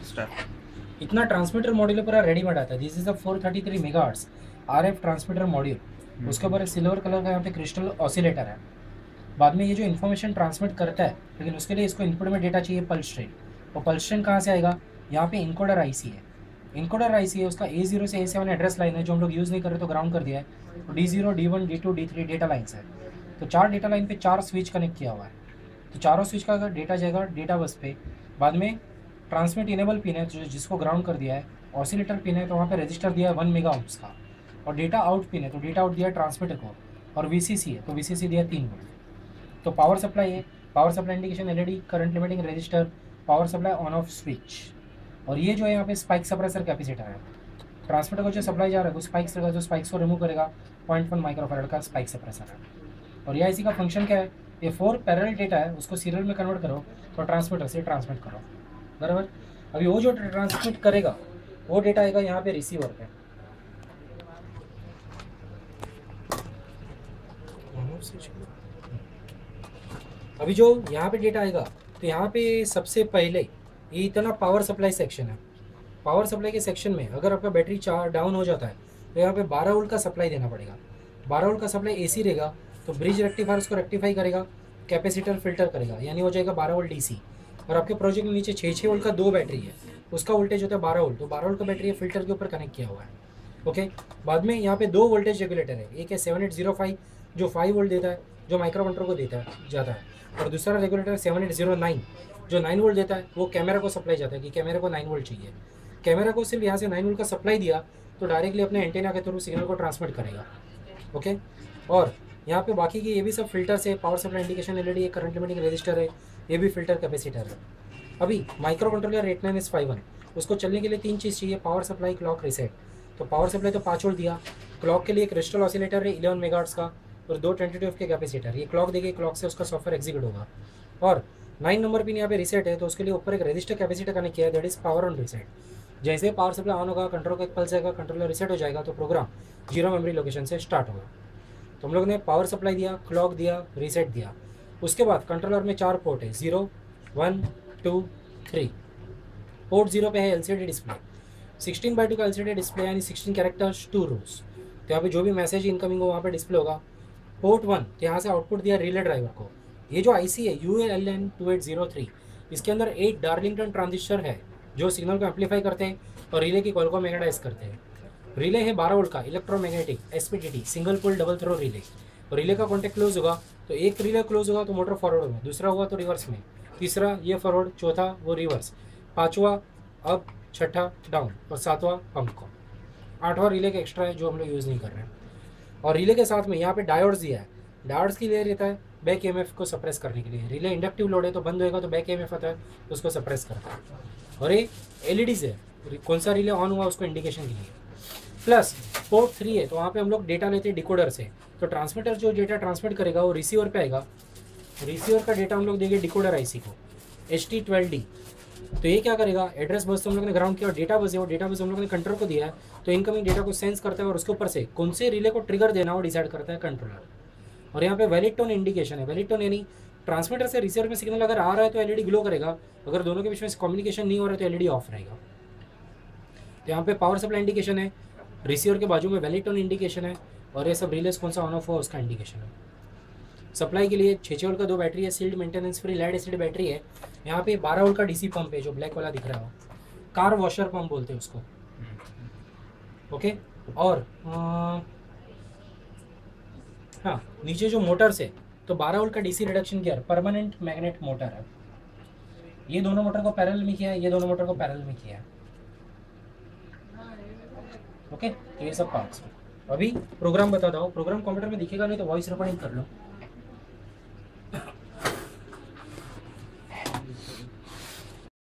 Start. इतना transmitter module पूरा readymade आता है। This is a 433 megahertz RF transmitter module. उसके ऊपर सिल्वर कलर का यहाँ पे क्रिस्टल ऑसिलेटर है। बाद में ये जो इन्फॉर्मेशन ट्रांसमिट करता है, लेकिन उसके लिए इसको इनपुट में डेटा चाहिए पल्स ट्रेन। और पल्स ट्रेन कहाँ से आएगा? यहाँ पे इनकोडर आईसी है। इनकोडर आईसी है, उसका A0 से A7 एड्रेस लाइन है जो हम लोग यूज़ नहीं कर रहे तो ग्राउंड कर दिया है। तो D0, D1, D2, D3 data lines है। तो 4 डेटा लाइन पे 4 स्विच कनेक्ट किया हुआ है। तो चारों स्विच का अगर डेटा जाएगा डेटा बस पे, बाद में ट्रांसमिट इनेबल पिन है जिसको ग्राउंड कर दिया है। ऑसिलेटर पिन है तो वहाँ पे रजिस्टर दिया है 1 मेगा ओम्स का। और डेटा आउट पिन है तो डेटा आउट दिया है ट्रांसमीटर को। और VCC है तो VCC दिया 3 वोल्ट। तो पावर सप्लाई है, power supply indication LED, current limiting register, power supply on off switch. और ये जो है यहाँ पे स्पाइक सप्रेसर कैपेसिटर है। ट्रांसमीटर को जो सप्लाई जा रहा है वो स्पाइक्स रहेगा, जो स्पाइक्स को रिमूव करेगा। 0.1 माइक्रोफैराड का स्पाइक सप्रेसर है। और यह इसी का फंक्शन क्या है? ये 4 पैरेलल डेटा है, उसको सीरियल में कन्वर्ट करो और ट्रांसमीटर से ट्रांसमिट करो, बराबर। अभी वो जो ट्रांसमिट करेगा वो डेटा आएगा यहाँ पे रिसीवर पे। अभी जो यहाँ पे डेटा आएगा तो यहाँ पे सबसे पहले ये इतना पावर सप्लाई सेक्शन है। पावर सप्लाई के सेक्शन में अगर आपका बैटरी डाउन हो जाता है तो यहाँ पे 12 वोल्ट का सप्लाई देना पड़ेगा। 12 वोल्ट का सप्लाई AC रहेगा तो ब्रिज रेक्टिफायर उसको रेक्टिफाई करेगा, कैपेसिटर फिल्टर करेगा, यानी हो जाएगा 12 वोल्ट DC। और आपके प्रोजेक्ट में नीचे 6 वोल्ट का 2 बैटरी है, उसका वोल्टेज होता है 12 वोल्ट। तो 12 वोल्ट का बैटरी है फिल्टर के ऊपर कनेक्ट किया हुआ है। ओके, बाद में यहाँ पे 2 वोल्टेज रेगुलेटर है। एक है 7805 जो 5 वोल्ट देता है, जो माइक्रो कंट्रोल को देता है जाता है। और दूसरा रेगुलेटर 7809 जो 9 वोल्ट देता है, वो कैमरा को सप्लाई जाता है कि कैमरा को 9 वोल्ट चाहिए। कैमरा को सिर्फ यहाँ से 9 वोल्ट का सप्लाई दिया तो डायरेक्टली अपने एंटेना के थ्रू सिग्नल को ट्रांसमिट करेगा। ओके, और यहाँ पे बाकी की ये भी सब फिल्टर्स है। Power supply indication LED, current limiting register है, ये भी फिल्टर कैपेसिटर है। अभी माइक्रो कंट्रोलर 89S51 उसको चलने के लिए 3 चीज़ चाहिए: पावर सप्लाई, क्लॉक, रीसेट। तो पावर सप्लाई तो 5 वोल्ट दिया। क्लॉक के लिए क्रिस्टल ऑसिलेटर है 11 मेगाहर्ट्ज का और 2 22F के कैपेसिटर। ये क्लॉक देगी, क्लॉक से उसका सॉफ्टवेयर एग्जीक्यूट होगा। और 9 नंबर पिन यहाँ पे रीसेट है तो उसके लिए ऊपर एक रजिस्टर कैपेसिटर कनेक्ट किया है, that is power on reset. जैसे पावर सप्लाई ऑन होगा, कंट्रोल का एक पल्स आएगा, कंट्रोलर रीसेट हो जाएगा तो प्रोग्राम 0 मेमोरी लोकेशन से स्टार्ट होगा। तो हम लोग ने पावर सप्लाई दिया, क्लॉक दिया, रीसेट दिया। उसके बाद कंट्रोलर में 4 पोर्ट है, 0, 1, 2, 3। पोर्ट 0 पे है LCD डिस्प्ले, 16:2 का LCD डिस्प्ले यानी 16 कैरेक्टर्स 2 रोज। तो यहाँ पे जो भी मैसेज इनकमिंग हो वहाँ पे डिस्प्ले होगा। पोर्ट 1 तो यहाँ से आउटपुट दिया रिले ड्राइवर को। ये जो IC है UALN2803, इसके अंदर 8 डार्लिंगटन ट्रांजिस्टर है जो सिग्नल को एम्पलीफाई करते हैं और रिले की कॉल को मैग्नेटाइज करते हैं। रिले है 12 वोल्ट का electromagnetic SPDT, single pole double throw relay. और रिले का कॉन्टेक्ट क्लोज होगा तो एक रिले क्लोज होगा तो मोटर फॉरवर्ड में, दूसरा हुआ तो रिवर्स में, तीसरा ये फॉरवर्ड, चौथा वो रिवर्स, पाँचवा अप, छठा डाउन और सातवां पंप को। 8वां रिले का एक्स्ट्रा है जो हम लोग यूज़ नहीं कर रहे हैं। और रिले के साथ में यहाँ पे डायोड्स दिया है। डायोड्स की लिए रहता है बैक EMF को सप्रेस करने के लिए। रिले इंडक्टिव लोड है तो बंद होएगा तो बैक EMF आता है तो उसको सप्रेस करता है। और ये LEDs है, कौन सा रिले ऑन हुआ उसको इंडिकेशन के लिए। प्लस पोर्ट 3 है तो वहाँ पे हम लोग डेटा लेते हैं डिकोडर से। तो ट्रांसमीटर जो डेटा ट्रांसमिट करेगा वो रिसीवर पे आएगा। रिसीवर का डेटा हम लोग देंगे डिकोडर IC को, HT12D। तो ये क्या करेगा, एड्रेस बस तो हम लोग ने ग्राउंड किया और डेटा बस है, और डेटा बस हम लोग ने कंट्रोल को दिया है तो इनकमिंग डेटा को सेंस करता है और उसके ऊपर से कौन से रिले को ट्रिगर देना वो डिसाइड करता है कंट्रोलर। और यहाँ पे वैलिड टोन इंडिकेशन है। वैलिड टोन यानी ट्रांसमीटर से रिसीवर में सिग्नल अगर आ रहा है तो LED ग्लो करेगा, अगर दोनों के बीच में कम्युनिकेशन नहीं हो रहा है तो LED ऑफ रहेगा। तो यहाँ पे पावर सप्लाई इंडिकेशन है, रिसीवर के बाजू में वैलिड टोन इंडिकेशन है और ये सब रिलेस कौन सा ऑन ऑफ हुआ उसका इंडिकेशन है। सप्लाई के लिए 6 वोल्ट का 2 बैटरी है, sealed maintenance free lead acid battery है। यहाँ पे 12 वोल्ट का DC पंप है जो ब्लैक वाला दिख रहा है, कार वॉशर पंप बोलते हैं उसको। ओके, और हाँ, नीचे जो मोटर्स है तो 12 वोल्ट का DC reduction gear permanent magnet motor है। ये दोनों मोटर को पैरेलल में किया है, ये दोनों मोटर को पैरेलल में किया है। ओके, तो ये सब पार्ट्स। अभी प्रोग्राम बताता हूँ। प्रोग्राम कंप्यूटर में दिखेगा नहीं तो वॉइस रिकॉर्डिंग कर लो।